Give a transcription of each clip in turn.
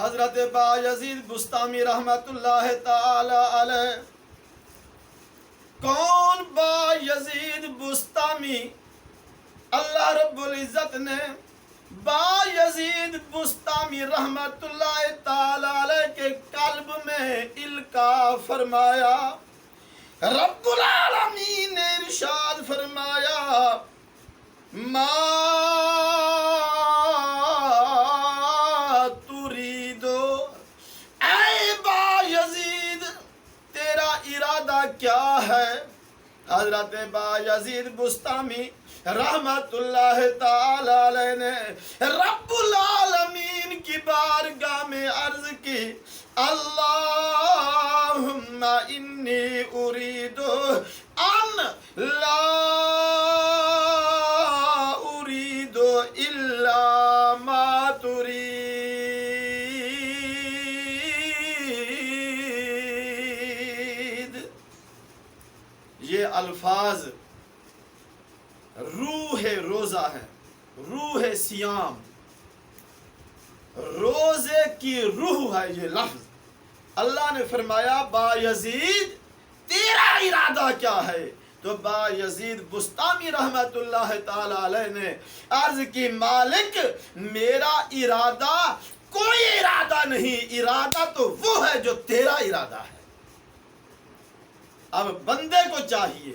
حضرت بایزید بسطامی رحمت اللہ تعالی علیہ. کون بایزید بسطامی؟ اللہ رب العزت نے بایزید بسطامی رحمت اللہ تعالی علیہ کے قلب میں القاء فرمایا. رب العالمین نے ارشاد فرمایا ما تریدو، اے بایزید تیرا ارادہ کیا ہے؟ حضرت بایزید بسطامی رحمت اللہ تعالی علیہ نے رب العالمین کی بارگاہ میں عرض کی اللہم انی اريد ان لا اريد الا ما تريد. یہ الفاظ روح روزہ ہے، روح سیام، روزے کی روح ہے یہ لفظ. اللہ نے فرمایا بایزید تیرا ارادہ کیا ہے؟ تو بایزید بسطامی رحمت اللہ تعالی علیہ نے عرض کی مالک میرا ارادہ کوئی ارادہ نہیں، ارادہ تو وہ ہے جو تیرا ارادہ ہے. اب بندے کو چاہیے،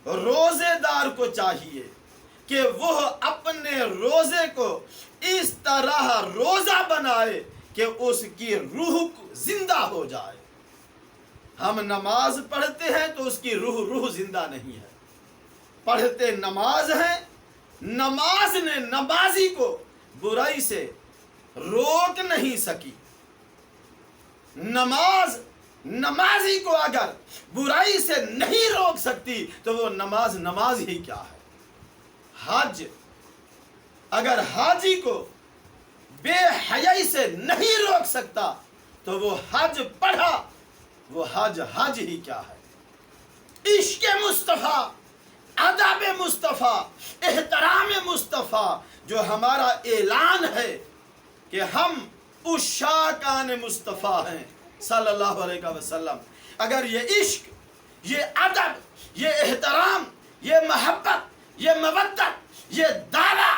روزے دار کو چاہیے کہ وہ اپنے روزے کو اس طرح روزہ بنائے کہ اس کی روح زندہ ہو جائے. ہم نماز پڑھتے ہیں تو اس کی روح زندہ نہیں ہے. پڑھتے نماز ہیں، نماز نے نمازی کو برائی سے روک نہیں سکی. نماز نمازی کو اگر برائی سے نہیں روک سکتی تو وہ نماز ہی کیا ہے. حج اگر حاجی کو بے حیائی سے نہیں روک سکتا تو وہ حج پڑھا، وہ حج ہی کیا ہے. عشق مصطفیٰ، ادب مصطفیٰ، احترام مصطفیٰ جو ہمارا اعلان ہے کہ ہم عشاقان مصطفیٰ ہیں صلی اللہ علیہ وسلم. اگر یہ عشق، یہ ادب، یہ احترام، یہ محبت، یہ مودت، یہ دالا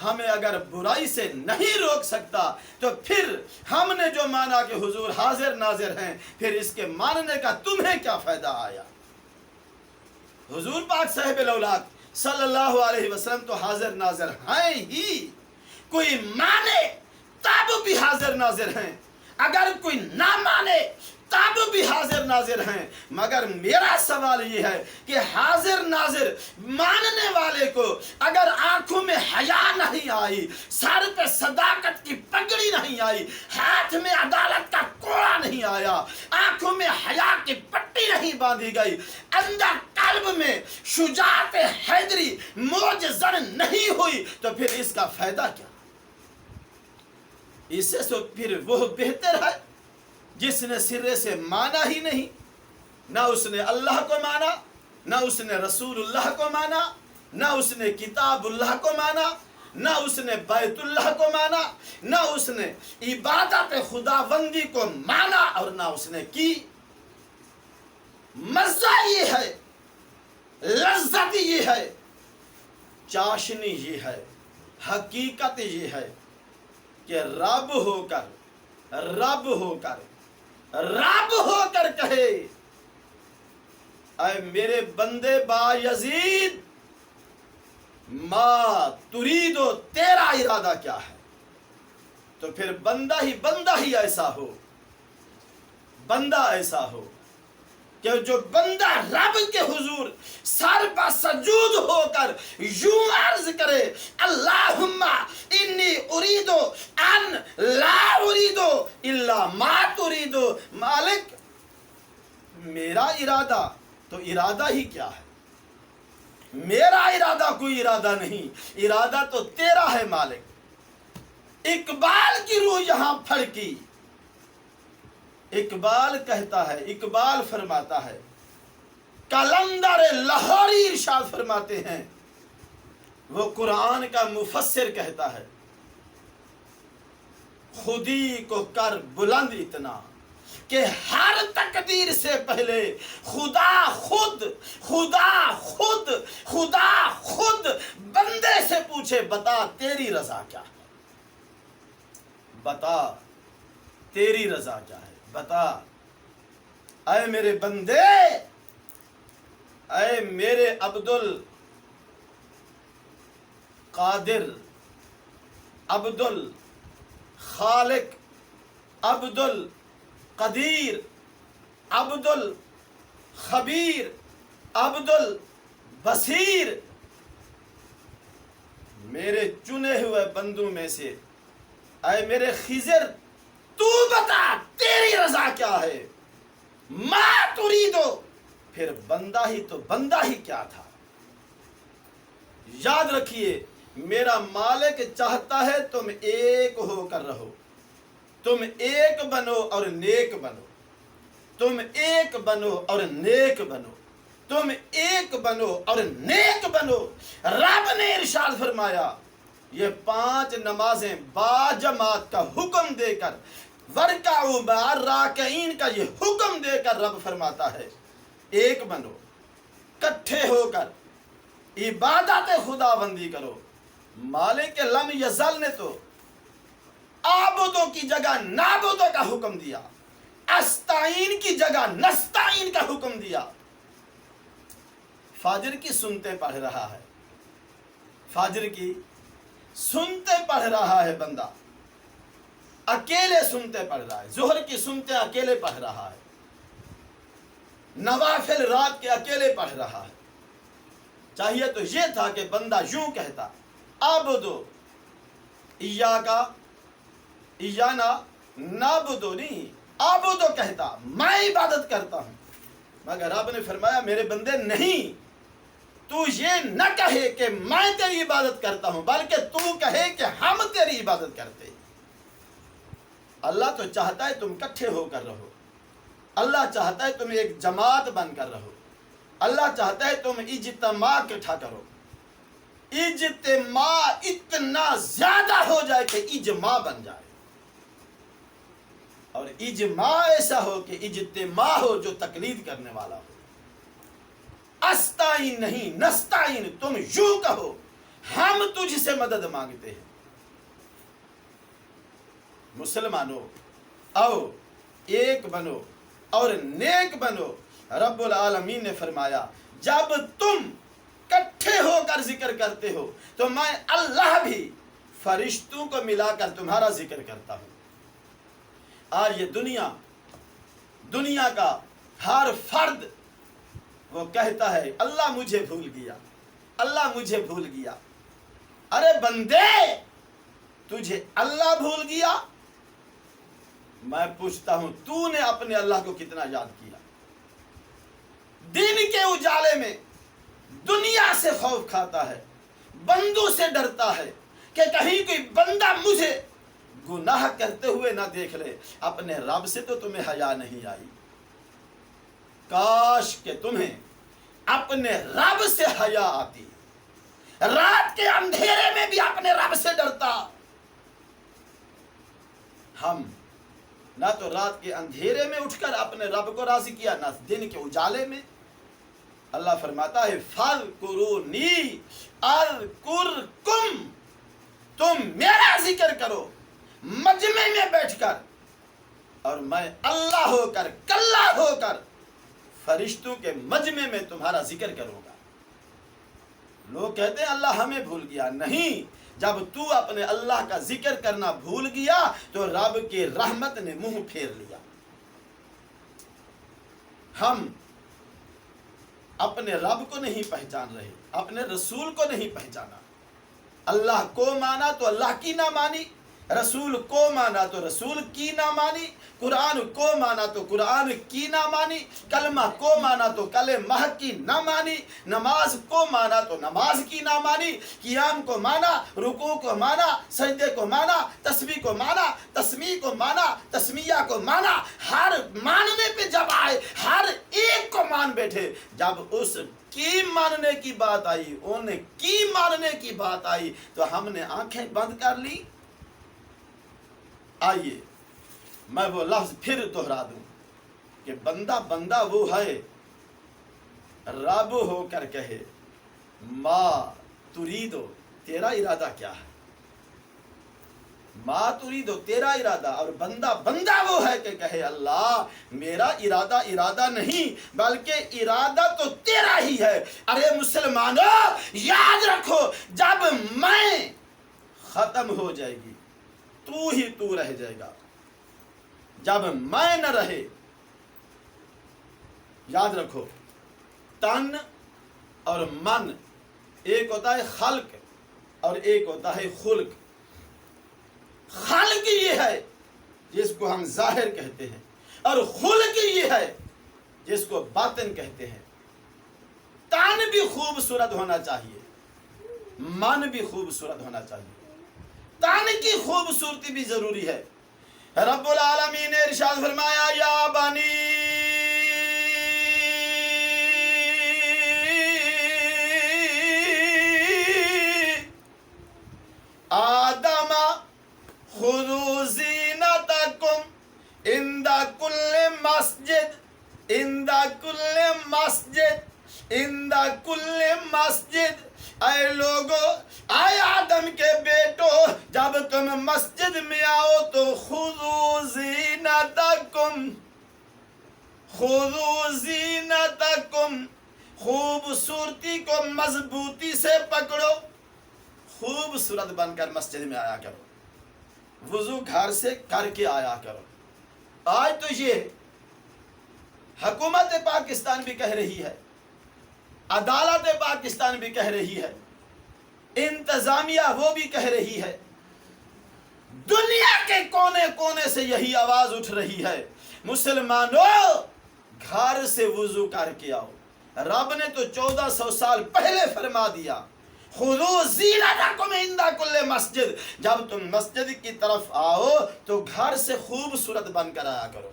ہمیں اگر برائی سے نہیں روک سکتا تو پھر ہم نے جو مانا کہ حضور حاضر ناظر ہیں، پھر اس کے ماننے کا تمہیں کیا فائدہ آیا؟ حضور پاک صاحب الاولاد صلی اللہ علیہ وسلم تو حاضر ناظر ہیں ہی. کوئی مانے تب بھی حاضر ناظر ہیں، اگر کوئی نہ مانے تب بھی حاضر ناظر ہیں. مگر میرا سوال یہ ہے کہ حاضر ناظر ماننے والے کو اگر آنکھوں میں حیا نہیں آئی، سر پہ صداقت کی پگڑی نہیں آئی، ہاتھ میں عدالت کا کوڑا نہیں آیا، آنکھوں میں حیا کی پٹی نہیں باندھی گئی، اندر قلب میں شجاعت حیدری موج زن نہیں ہوئی تو پھر اس کا فائدہ کیا؟ اس سے تو پھر وہ بہتر ہے جس نے سرے سے مانا ہی نہیں. نہ اس نے اللہ کو مانا، نہ اس نے رسول اللہ کو مانا، نہ اس نے کتاب اللہ کو مانا، نہ اس نے بیت اللہ کو مانا، نہ اس نے عبادت خداوندی کو مانا اور نہ اس نے کی. مزہ یہ ہے، لذت یہ ہے، چاشنی یہ ہے، حقیقت یہ ہے کہ رب ہو کر کہے اے میرے بندے بایزید ما تریدو تیرا ارادہ کیا ہے؟ تو پھر بندہ ہی ایسا ہو کہ جو بندہ رب کے حضور سر پر سجود ہو کر یوں عرض کرے اللہم انی اریدو ان لا اریدو الا ما تریدو. مالک میرا ارادہ تو ارادہ ہی کیا ہے؟ میرا ارادہ کوئی ارادہ نہیں، ارادہ تو تیرا ہے مالک. اقبال کی روح یہاں پھڑکی. اقبال کہتا ہے، اقبال فرماتا ہے، کلندر لاہوری ارشاد فرماتے ہیں، وہ قرآن کا مفسر کہتا ہے خودی کو کر بلند اتنا کہ ہر تقدیر سے پہلے خدا خود بندے سے پوچھے بتا تیری رضا کیا ہے، بتا تیری رضا کیا ہے، بتا اے میرے بندے، اے میرے عبد القادر، عبد الخالق، عبد القدیر، عبد الخبیر، عبد البصیر، میرے چنے ہوئے بندوں میں سے اے میرے خضر تو بتا تیری رضا کیا ہے، ما تریدو، پھر بندہ ہی تو بندہ ہی کیا تھا۔ یاد رکھیے میرا مالک چاہتا ہے تم ایک ہو کر رہو، تم ایک بنو اور نیک بنو، تم ایک بنو اور نیک بنو، تم ایک بنو اور نیک بنو۔ رب نے ارشاد فرمایا یہ 5 نمازیں باجماعت کا حکم دے کر، ورکعوا مع الراکعین کا یہ حکم دے کر رب فرماتا ہے ایک بنو، کٹھے ہو کر عبادت خدا بندی کرو۔ مالک لم یزل نے تو عابدوں کی جگہ نابودوں کا حکم دیا، استعین کی جگہ نستعین کا حکم دیا۔ فجر کی سنتے پڑھ رہا ہے، فجر کی سنتے پڑھ رہا ہے بندہ، اکیلے سنتے پڑھ رہا ہے، ظہر کی سنتے اکیلے پڑھ رہا ہے، نوافل رات کے اکیلے پڑھ رہا ہے۔ چاہیے تو یہ تھا کہ بندہ یوں کہتا عبدو ایاکا ایانا نعبدو، نہیں عبدو کہتا میں عبادت کرتا ہوں، مگر رب نے فرمایا میرے بندے نہیں، تو یہ نہ کہے کہ میں تیری عبادت کرتا ہوں، بلکہ تو کہے کہ ہم تیری عبادت کرتے ہیں۔ اللہ تو چاہتا ہے تم کٹھے ہو کر رہو، اللہ چاہتا ہے تم ایک جماعت بن کر رہو، اللہ چاہتا ہے تم اجتماع اکٹھا کرو، اجتماع اتنا زیادہ ہو جائے کہ اجماع بن جائے، اور اجماع ایسا ہو کہ اجتماع ہو جو تقلید کرنے والا ہو۔ استعین نہیں نستعین، تم یوں کہو ہم تجھ سے مدد مانگتے ہیں۔ مسلمانوں آؤ ایک بنو اور نیک بنو۔ رب العالمین نے فرمایا جب تم کٹھے ہو کر ذکر کرتے ہو تو میں اللہ بھی فرشتوں کو ملا کر تمہارا ذکر کرتا ہوں۔ آج یہ دنیا کا ہر فرد وہ کہتا ہے اللہ مجھے بھول گیا، اللہ مجھے بھول گیا۔ ارے بندے تجھے اللہ بھول گیا؟ میں پوچھتا ہوں تو نے اپنے اللہ کو کتنا یاد کیا؟ دن کے اجالے میں دنیا سے خوف کھاتا ہے، بندوں سے ڈرتا ہے کہ کہیں کوئی بندہ مجھے گناہ کرتے ہوئے نہ دیکھ لے۔ اپنے رب سے تو تمہیں حیا نہیں آئی، کاش کہ تمہیں اپنے رب سے حیا آتی، رات کے اندھیرے میں بھی اپنے رب سے ڈرتا۔ ہم نہ تو رات کے اندھیرے میں اٹھ کر اپنے رب کو راضی کیا، نہ دن کے اجالے میں۔ اللہ فرماتا ہے فَاذْكُرُونِي أَذْكُرْكُمْ، تم میرا ذکر کرو مجمع میں بیٹھ کر، اور میں اللہ ہو کر کلہ ہو کر فرشتوں کے مجمع میں تمہارا ذکر کروں گا۔ لوگ کہتے ہیں اللہ ہمیں بھول گیا، نہیں، جب تو اپنے اللہ کا ذکر کرنا بھول گیا تو رب کی رحمت نے منہ پھیر لیا۔ ہم اپنے رب کو نہیں پہچان رہے، اپنے رسول کو نہیں پہچانا۔ اللہ کو مانا تو اللہ کی نہ مانی، رسول کو مانا تو رسول کی نہ مانی، قرآن کو مانا تو قرآن کی نہ مانی، کلمہ کو مانا تو کلمہ کی نہ مانی، نماز کو مانا تو نماز کی نہ مانی، قیام کو مانا، رکوع کو مانا، سجدے کو مانا، تسبیح کو مانا، تسمیع کو مانا، تسمیہ کو مانا۔ ہر ماننے پہ جب آئے ہر ایک کو مان بیٹھے، جب اس کی ماننے کی بات آئی، انہیں کی ماننے کی بات آئی تو ہم نے آنکھیں بند کر لی۔ آئیے میں وہ لفظ پھر دوہرا دوں کہ بندہ بندہ وہ ہے رب ہو کر کہے ما تریدو تیرا ارادہ کیا ہے، ما تریدو تیرا ارادہ، اور بندہ بندہ وہ ہے کہ کہے اللہ میرا ارادہ ارادہ نہیں بلکہ ارادہ تو تیرا ہی ہے۔ ارے مسلمانوں یاد رکھو، جب میں ختم ہو جائے گی تو ہی تو رہ جائے گا، جب میں نہ رہے، یاد رکھو تن اور من ایک ہوتا ہے خلق اور ایک ہوتا ہے خلق۔ خلق یہ ہے جس کو ہم ظاہر کہتے ہیں اور خلق یہ ہے جس کو باطن کہتے ہیں۔ تن بھی خوبصورت ہونا چاہیے، من بھی خوبصورت ہونا چاہیے، تن کی خوبصورتی بھی ضروری ہے۔ رب العالمین نے ارشاد فرمایا یا بنی آدم خذوا زینتکم عند کل مسجد عند کل مسجد عند کل مسجد۔ اے لوگو، اے آدم کے بیٹو، جب تم مسجد میں آؤ تو خذوا زینتکم، خذوا زینتکم، خوبصورتی کو مضبوطی سے پکڑو، خوبصورت بن کر مسجد میں آیا کرو، وضو گھر سے کر کے آیا کرو۔ آج تو یہ حکومت پاکستان بھی کہہ رہی ہے، عدالت پاکستان بھی کہہ رہی ہے، انتظامیہ وہ بھی کہہ رہی ہے، دنیا کے کونے کونے سے یہی آواز اٹھ رہی ہے، مسلمانوں گھر سے وضو کر کے آؤ۔ رب نے تو 1400 سال پہلے فرما دیا خذوا زینتکم عند کل مسجد، جب تم مسجد کی طرف آؤ تو گھر سے خوبصورت بن کر آیا کرو،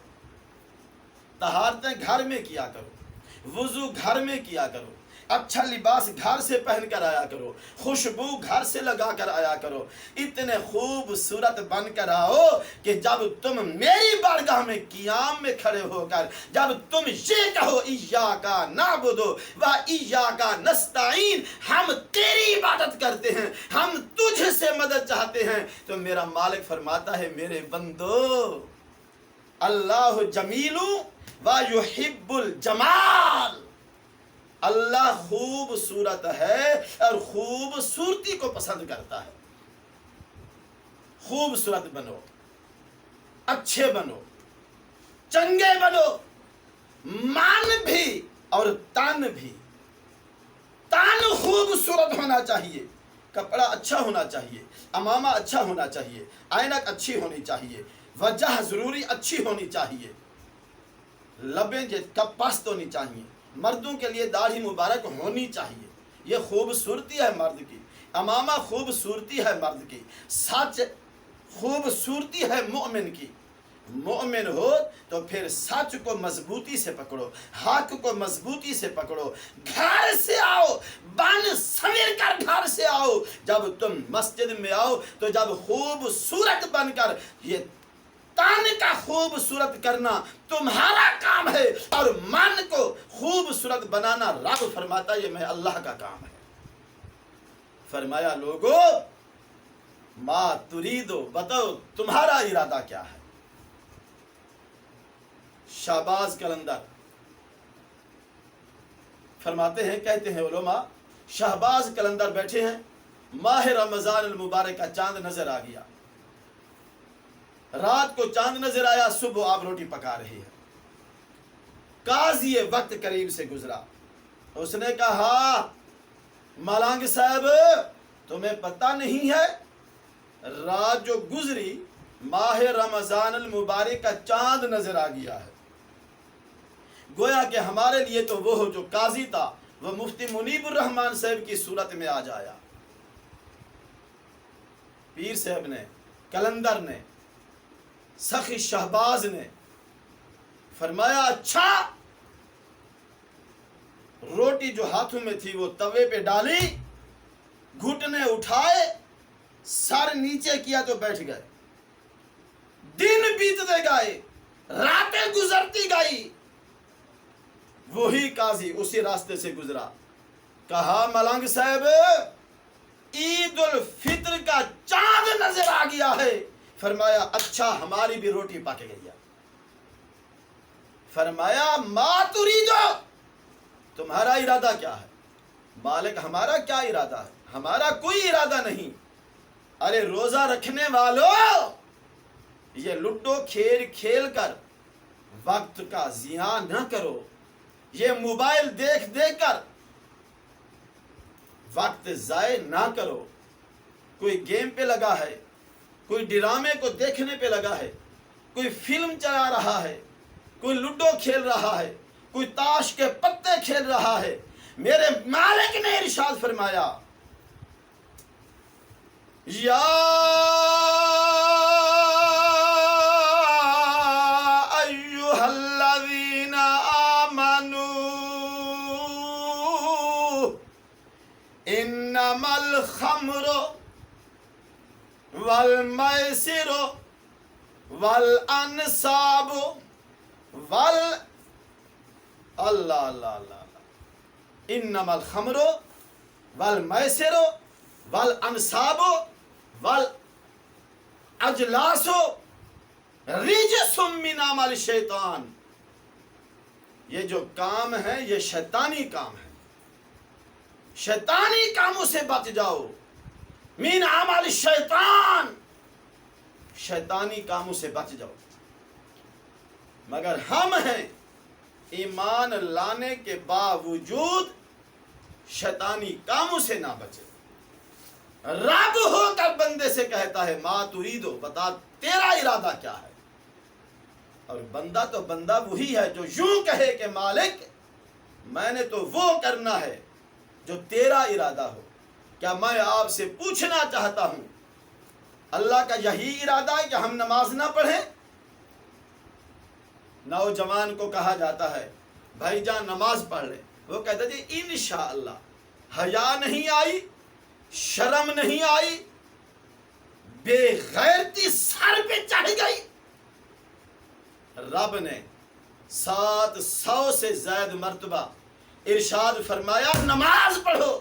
طہارتیں گھر میں کیا کرو، وضو گھر میں کیا کرو، اچھا لباس گھر سے پہن کر آیا کرو، خوشبو گھر سے لگا کر آیا کرو، اتنے خوبصورت بن کر آؤ کہ جب تم میری بارگاہ میں قیام میں کھڑے ہو کر جب تم یہ کہو ایاک نعبد و ایاک نستعین، ہم تیری عبادت کرتے ہیں، ہم تجھ سے مدد چاہتے ہیں، تو میرا مالک فرماتا ہے میرے بندو اللہ جمیل و یحب الجمال، اللہ خوبصورت ہے اور خوبصورتی کو پسند کرتا ہے۔ خوبصورت بنو، اچھے بنو، چنگے بنو، مان بھی اور تن بھی۔ تن خوبصورت ہونا چاہیے، کپڑا اچھا ہونا چاہیے، امامہ اچھا ہونا چاہیے، عینک اچھی ہونی چاہیے، وجہ ضروری اچھی ہونی چاہیے، لبیں کپ پست ہونی چاہیے، مردوں کے لیے داڑھی مبارک ہونی چاہیے، یہ خوبصورتی ہے مرد کی، امامہ خوبصورتی ہے مرد کی، سچ خوبصورتی ہے مومن کی۔ مومن ہو تو پھر سچ کو مضبوطی سے پکڑو، حق کو مضبوطی سے پکڑو، گھر سے آؤ، بن سمر کر گھر سے آؤ، جب تم مسجد میں آؤ تو جب خوبصورت بن کر، یہ تن کا خوبصورت کرنا تمہارا کام ہے اور من کو خوبصورت بنانا رب فرماتا یہ میں اللہ کا کام ہے۔ فرمایا لوگو ما تریدو، بتاؤ تمہارا ارادہ کیا ہے۔ شہباز قلندر فرماتے ہیں، کہتے ہیں علماء، شہباز قلندر بیٹھے ہیں، ماہ رمضان المبارک کا چاند نظر آ گیا، رات کو چاند نظر آیا، صبح آپ روٹی پکا رہی ہے، قاضی وقت قریب سے گزرا، اس نے کہا ملنگ صاحب تمہیں پتہ نہیں ہے رات جو گزری ماہ رمضان المبارک کا چاند نظر آ گیا ہے۔ گویا کہ ہمارے لیے تو وہ جو قاضی تھا وہ مفتی منیب الرحمن صاحب کی صورت میں آ جایا، پیر صاحب نے، قلندر نے، سخی شہباز نے فرمایا اچھا، روٹی جو ہاتھوں میں تھی وہ توے پہ ڈالی، گھٹنے اٹھائے، سر نیچے کیا تو بیٹھ گئے۔ دن بیتتے گئے، راتیں گزرتی گئی، وہی قاضی اسی راستے سے گزرا، کہا ملنگ صاحب عید الفطر کا چاند نظر آ گیا ہے۔ فرمایا اچھا ہماری بھی روٹی پک گئی ہے۔ فرمایا ما تریدو، تمہارا ارادہ کیا ہے؟ مالک ہمارا کیا ارادہ ہے؟ ہمارا کوئی ارادہ نہیں۔ ارے روزہ رکھنے والوں، یہ لڈو کھیل کھیل کر وقت کا ضیاع نہ کرو، یہ موبائل دیکھ دیکھ کر وقت ضائع نہ کرو۔ کوئی گیم پہ لگا ہے، کوئی ڈرامے کو دیکھنے پہ لگا ہے، کوئی فلم چلا رہا ہے، کوئی لڈو کھیل رہا ہے، کوئی تاش کے پتے کھیل رہا ہے۔ میرے مالک نے ارشاد فرمایا یا ایھا الذین آمنوا انما الخمر والمیسر والانصاب اللہ اللہ اللہ، انما الخمر والمیسر والانصاب والاجلاس رجس من عمل الشیطان، یہ جو کام ہے یہ شیطانی کام ہے، شیطانی کاموں سے بچ جاؤ۔ من عمل الشیطان، شیطانی کاموں سے بچ جاؤ۔ مگر ہم ہیں ایمان لانے کے باوجود شیطانی کاموں سے نہ بچے۔ رب ہو کر بندے سے کہتا ہے ما تریدو، بتا تیرا ارادہ کیا ہے؟ اور بندہ تو بندہ وہی ہے جو یوں کہے کہ مالک میں نے تو وہ کرنا ہے جو تیرا ارادہ ہو۔ کیا میں آپ سے پوچھنا چاہتا ہوں اللہ کا یہی ارادہ ہے کہ ہم نماز نہ پڑھیں؟ نوجوان کو کہا جاتا ہے بھائی جان نماز پڑھ لیں، وہ کہتا جی انشاءاللہ۔ حیا نہیں آئی، شرم نہیں آئی، بے غیرتی سر پہ چڑھ گئی۔ رب نے 700 سے زائد مرتبہ ارشاد فرمایا نماز پڑھو،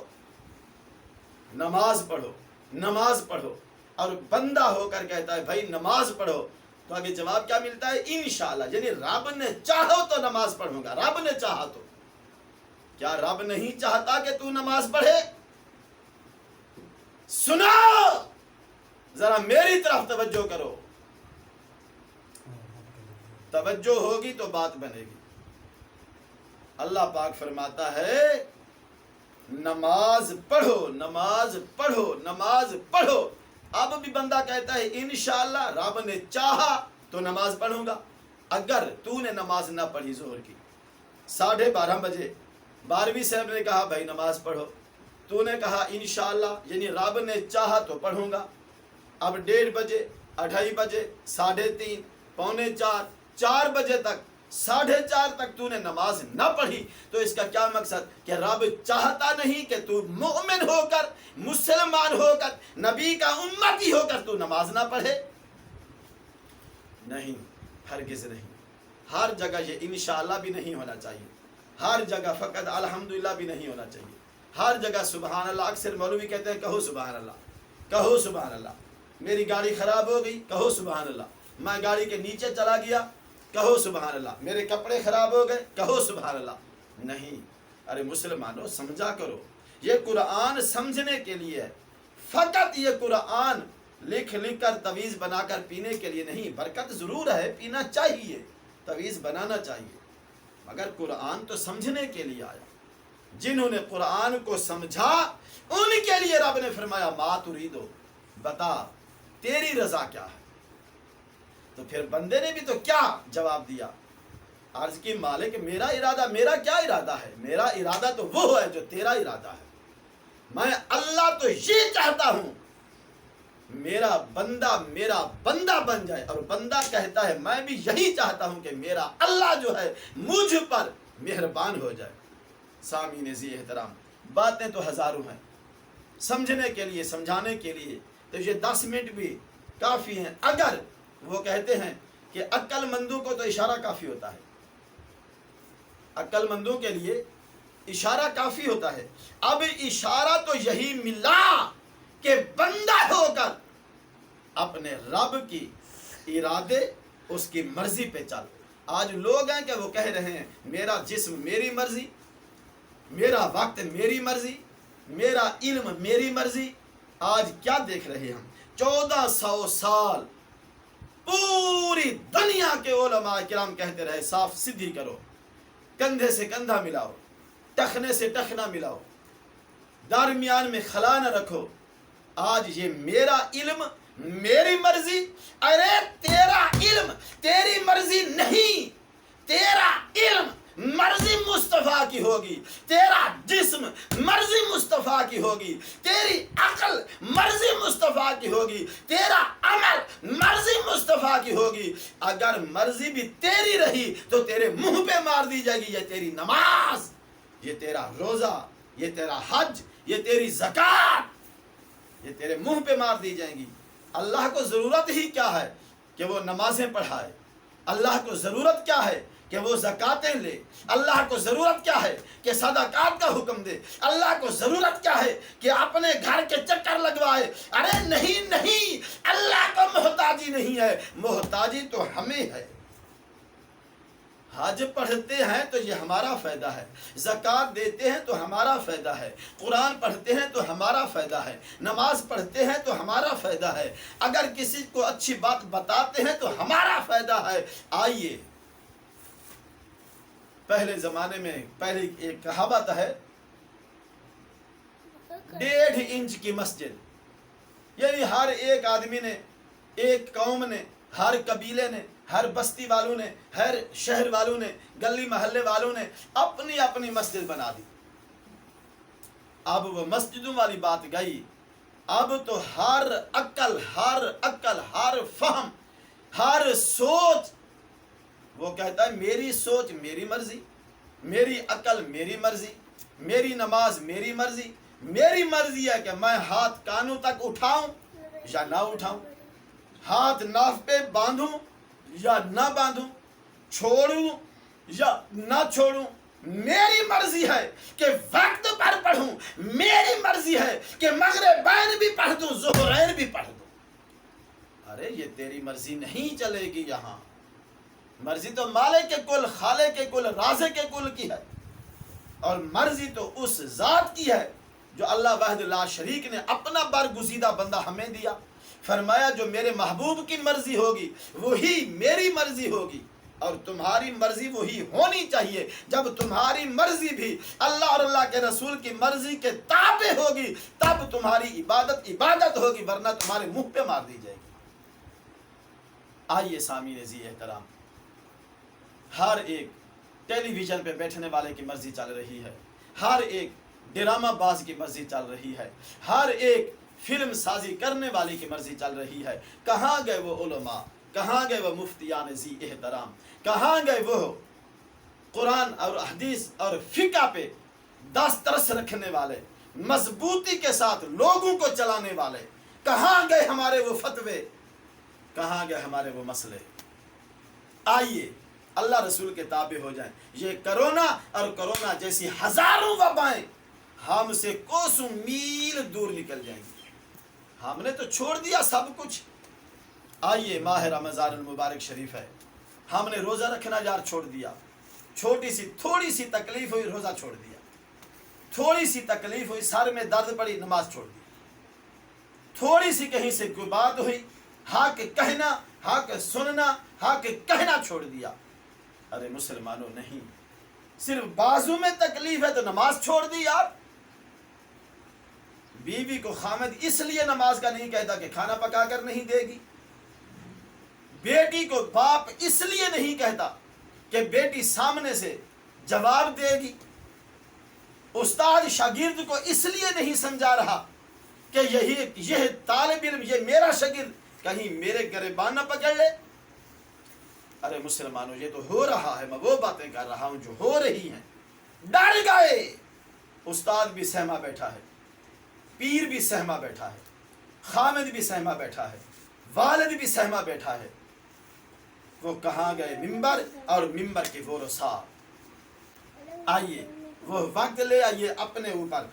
نماز پڑھو، نماز پڑھو، اور بندہ ہو کر کہتا ہے بھائی نماز پڑھو، تو آگے جواب کیا ملتا ہے؟ انشاءاللہ، یعنی رب نے چاہو تو نماز پڑھوں گا، رب نے چاہا تو۔ کیا رب نہیں چاہتا کہ تو نماز پڑھے؟ سنو، ذرا میری طرف توجہ کرو، توجہ ہوگی تو بات بنے گی۔ اللہ پاک فرماتا ہے نماز پڑھو، نماز پڑھو، نماز پڑھو۔ اب بھی بندہ کہتا ہے انشاءاللہ رب نے چاہا تو نماز پڑھوں گا۔ اگر تو نے نماز نہ پڑھی ظہر کی 12:30 بجے، 12ویں صاحب نے کہا بھائی نماز پڑھو، تو نے کہا انشاءاللہ یعنی رب نے چاہا تو پڑھوں گا۔ اب 1:30 بجے، 2:30 بجے، 3:30، 3:45، 4 بجے تک، 4:30 تک تو نے نماز نہ پڑھی، تو اس کا کیا مقصد؟ کہ رب چاہتا نہیں کہ تو مومن ہو کر، مسلمان ہو کر، نبی کا امتی ہو کر تو نماز نہ پڑھے؟ نہیں، ہرگز نہیں۔ ہر جگہ یہ انشاءاللہ بھی نہیں ہونا چاہیے، ہر جگہ فقط الحمدللہ بھی نہیں ہونا چاہیے، ہر جگہ سبحان اللہ۔ اکثر مولوی کہتے ہیں کہو سبحان اللہ، کہو سبحان اللہ۔ میری گاڑی خراب ہو گئی، کہو سبحان اللہ۔ میں گاڑی کے نیچے چلا گیا، کہو سبحان اللہ۔ میرے کپڑے خراب ہو گئے، کہو سبحان اللہ۔ نہیں، ارے مسلمانوں سمجھا کرو، یہ قرآن سمجھنے کے لیے ہے، فقط یہ قرآن لکھ لکھ کر تویز بنا کر پینے کے لیے نہیں۔ برکت ضرور ہے، پینا چاہیے، تویز بنانا چاہیے، مگر قرآن تو سمجھنے کے لیے آیا۔ جنہوں نے قرآن کو سمجھا ان کے لیے رب نے فرمایا ما تریدو، بتا تیری رضا کیا ہے؟ تو پھر بندے نے بھی تو کیا جواب دیا؟ عرض کی مالک میرا ارادہ، میرا کیا ارادہ ہے؟ میرا ارادہ تو وہ ہے جو تیرا ارادہ ہے۔ میں اللہ تو یہ چاہتا ہوں میرا بندہ بن جائے، اور بندہ کہتا ہے میں بھی یہی چاہتا ہوں کہ میرا اللہ جو ہے مجھ پر مہربان ہو جائے۔ سامعین ذی احترام، باتیں تو ہزاروں ہیں، سمجھنے کے لیے، سمجھانے کے لیے تو یہ 10 منٹ بھی کافی ہیں۔ اگر وہ کہتے ہیں کہ عقل مندوں کو تو اشارہ کافی ہوتا ہے، عقل مندوں کے لیے اشارہ کافی ہوتا ہے۔ اب اشارہ تو یہی ملا کہ بندہ ہو کر اپنے رب کی ارادے، اس کی مرضی پہ چل۔ آج لوگ ہیں کہ وہ کہہ رہے ہیں میرا جسم میری مرضی، میرا وقت میری مرضی، میرا علم میری مرضی۔ آج کیا دیکھ رہے ہم؟ 1400 سال پوری دنیا کے علماء کرام کہتے رہے صاف سیدھی کرو، کندھے سے کندھا ملاؤ، ٹخنے سے ٹخنا ملاؤ، درمیان میں خلا نہ رکھو۔ آج یہ میرا علم میری مرضی، ارے تیرا علم تیری مرضی نہیں، تیرا علم مرضی مصطفیٰ کی ہوگی، تیرا جسم مرضی مصطفیٰ کی ہوگی، تیری عقل مرضی مصطفیٰ کی ہوگی، تیرا عمل مرضی مصطفیٰ کی ہوگی۔ اگر مرضی بھی تیری رہی تو تیرے منہ پہ مار دی جائے گی۔ یہ تیری نماز، یہ تیرا روزہ، یہ تیرا حج، یہ تیری زکوٰۃ، یہ تیرے منہ پہ مار دی جائیں گی۔ اللہ کو ضرورت ہی کیا ہے کہ وہ نمازیں پڑھائے؟ اللہ کو ضرورت کیا ہے کہ وہ زکاتیں لے؟ اللہ کو ضرورت کیا ہے کہ صدقات کا حکم دے؟ اللہ کو ضرورت کیا ہے کہ اپنے گھر کے چکر لگوائے؟ ارے نہیں نہیں، اللہ کو محتاجی نہیں ہے، محتاجی تو ہمیں ہے۔ حج پڑھتے ہیں تو یہ ہمارا فائدہ ہے، زکوٰۃ دیتے ہیں تو ہمارا فائدہ ہے، قرآن پڑھتے ہیں تو ہمارا فائدہ ہے، نماز پڑھتے ہیں تو ہمارا فائدہ ہے، اگر کسی کو اچھی بات بتاتے ہیں تو ہمارا فائدہ ہے۔ آئیے، پہلے زمانے میں پہلے ایک کہاوت ہے 1.5 انچ کی مسجد، یعنی ہر ایک آدمی نے، ایک قوم نے، ہر قبیلے نے، ہر بستی والوں نے، ہر شہر والوں نے، گلی محلے والوں نے اپنی اپنی مسجد بنا دی۔ اب وہ مسجدوں والی بات گئی، اب تو ہر عقل، ہر فہم، ہر سوچ، وہ کہتا ہے میری سوچ میری مرضی، میری عقل میری مرضی، میری نماز میری مرضی، میری مرضی ہے کہ میں ہاتھ کانوں تک اٹھاؤں یا نہ اٹھاؤں، ہاتھ ناف پہ باندھوں یا نہ باندھوں، چھوڑوں یا نہ چھوڑوں، میری مرضی ہے کہ وقت پر پڑھوں، میری مرضی ہے کہ مغربین بھی پڑھ دوں، ظہرین بھی پڑھ دوں۔ ارے یہ تیری مرضی نہیں چلے گی یہاں، مرضی تو مالک کے کل، خالق کے کل، رازق کے کل کی ہے، اور مرضی تو اس ذات کی ہے جو اللہ وحدہ لا شریک نے اپنا برگزیدہ بندہ ہمیں دیا۔ فرمایا جو میرے محبوب کی مرضی ہوگی وہی میری مرضی ہوگی، اور تمہاری مرضی وہی ہونی چاہیے۔ جب تمہاری مرضی بھی اللہ اور اللہ کے رسول کی مرضی کے تابع ہوگی تب تمہاری عبادت عبادت ہوگی، ورنہ تمہارے منہ پہ مار دی جائے گی۔ آئیے سامعین ذی احترام، ہر ایک ٹیلی ویژن پہ بیٹھنے والے کی مرضی چل رہی ہے، ہر ایک ڈرامہ باز کی مرضی چل رہی ہے، ہر ایک فلم سازی کرنے والی کی مرضی چل رہی ہے۔ کہاں گئے وہ علماء؟ کہاں گئے وہ مفتیان ذی احترام؟ کہاں گئے وہ قرآن اور حدیث اور فقہ پہ دسترس رکھنے والے، مضبوطی کے ساتھ لوگوں کو چلانے والے؟ کہاں گئے ہمارے وہ فتوے؟ کہاں گئے ہمارے وہ مسئلے؟ آئیے اللہ رسول کے تابع ہو جائیں۔ یہ کرونا اور کرونا جیسی ہزاروں وبائیں ہم سے کوسوں میل دور نکل جائیں گی۔ ہم نے تو چھوڑ دیا سب کچھ۔ آئیے ماہ رمضان المبارک شریف ہے، ہم نے روزہ رکھنا یار چھوڑ دیا، تھوڑی سی تکلیف ہوئی روزہ چھوڑ دیا، تھوڑی سی تکلیف ہوئی سر میں درد پڑی نماز چھوڑ دی، تھوڑی سی کہیں سے کوئی بات ہوئی حق کہنا، حق سننا، حق کہنا چھوڑ دیا۔ ارے مسلمانوں نہیں، صرف بازو میں تکلیف ہے تو نماز چھوڑ دی یار۔ بیوی کو خامد اس لیے نماز کا نہیں کہتا کہ کھانا پکا کر نہیں دے گی، بیٹی کو باپ اس لیے نہیں کہتا کہ بیٹی سامنے سے جواب دے گی، استاد شاگرد کو اس لیے نہیں سمجھا رہا کہ یہ طالب علم، یہ میرا شاگرد کہیں میرے گریبان نہ پکڑ لے۔ ارے مسلمانوں یہ تو ہو رہا ہے، میں وہ باتیں کر رہا ہوں جو ہو رہی ہیں۔ ڈر گئے، استاد بھی سہما بیٹھا ہے، پیر بھی سہما بیٹھا ہے، خامد بھی سہما بیٹھا ہے، والد بھی سہما بیٹھا ہے، وہ کہاں گئے ممبر اور ممبر کے وہ رسا. آئیے وہ وقت لے آئیے اپنے اوپر،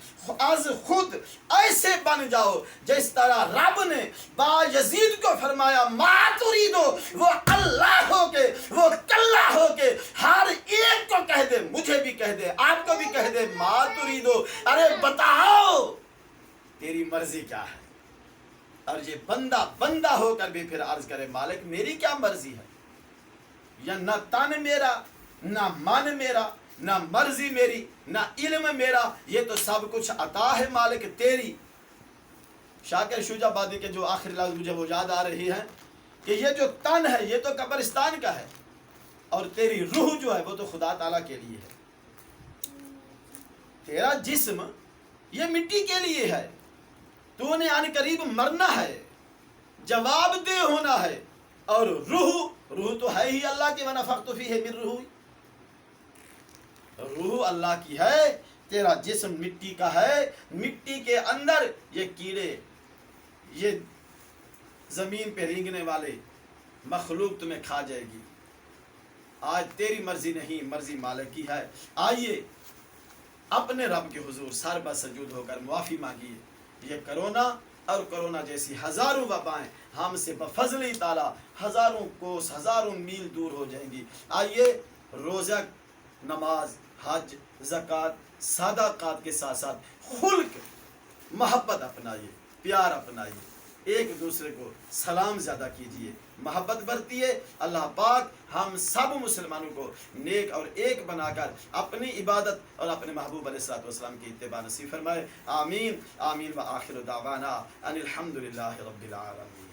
از خود ایسے بن جاؤ جس طرح رب نے با یزید کو فرمایا ما تریدو، وہ اللہ ہو کے، وہ کلہ ہو کے ہر ایک کو کہہ دے، مجھے بھی کہہ دے، آپ کو بھی کہہ دے ما تریدو، ارے بتاؤ تیری مرضی کیا ہے. اور یہ بندہ ہو کر بھی پھر عرض کرے مالک میری کیا مرضی ہے، یا نہ تن میرا، نہ من میرا، نہ مرضی میری، نہ علم میرا، یہ تو سب کچھ عطا ہے مالک تیری. شاکر شجاع آبادی کے جو آخری لفظ مجھے وہ یاد آ رہی ہے کہ یہ جو تن ہے یہ تو قبرستان کا ہے، اور تیری روح جو ہے وہ تو خدا تعالیٰ کے لیے ہے. تیرا جسم یہ مٹی کے لیے ہے، تو نے ان قریب مرنا ہے، جواب دہ ہونا ہے. اور روح تو ہے ہی اللہ کی، وَنَفَخْتُ فِيهِ مِن روحی، روح اللہ کی ہے. تیرا جسم مٹی کا ہے، مٹی کے اندر یہ کیڑے، یہ زمین پہ رینگنے والے مخلوق تمہیں کھا جائے گی. آج تیری مرضی نہیں، مرضی مالک کی ہے. آئیے اپنے رب کے حضور سر بسجود ہو کر معافی مانگیے. یہ کرونا اور کرونا جیسی ہزاروں وبائیں ہم سے بفضل تعالیٰ ہزاروں کوس، ہزاروں میل دور ہو جائیں گی. آئیے روزہ، نماز، حج، زکوٰۃ، صدقات کے ساتھ ساتھ خلق، محبت اپنائیے، پیار اپنائیے، ایک دوسرے کو سلام زیادہ کیجیے، محبت برتیے. اللہ پاک ہم سب مسلمانوں کو نیک اور ایک بنا کر اپنی عبادت اور اپنے محبوب علیہ الصلوۃ والسلام کی اتباع نصیب فرمائے. آمین آمین. وآخر دعوانا ان الحمد للہ رب العالمین.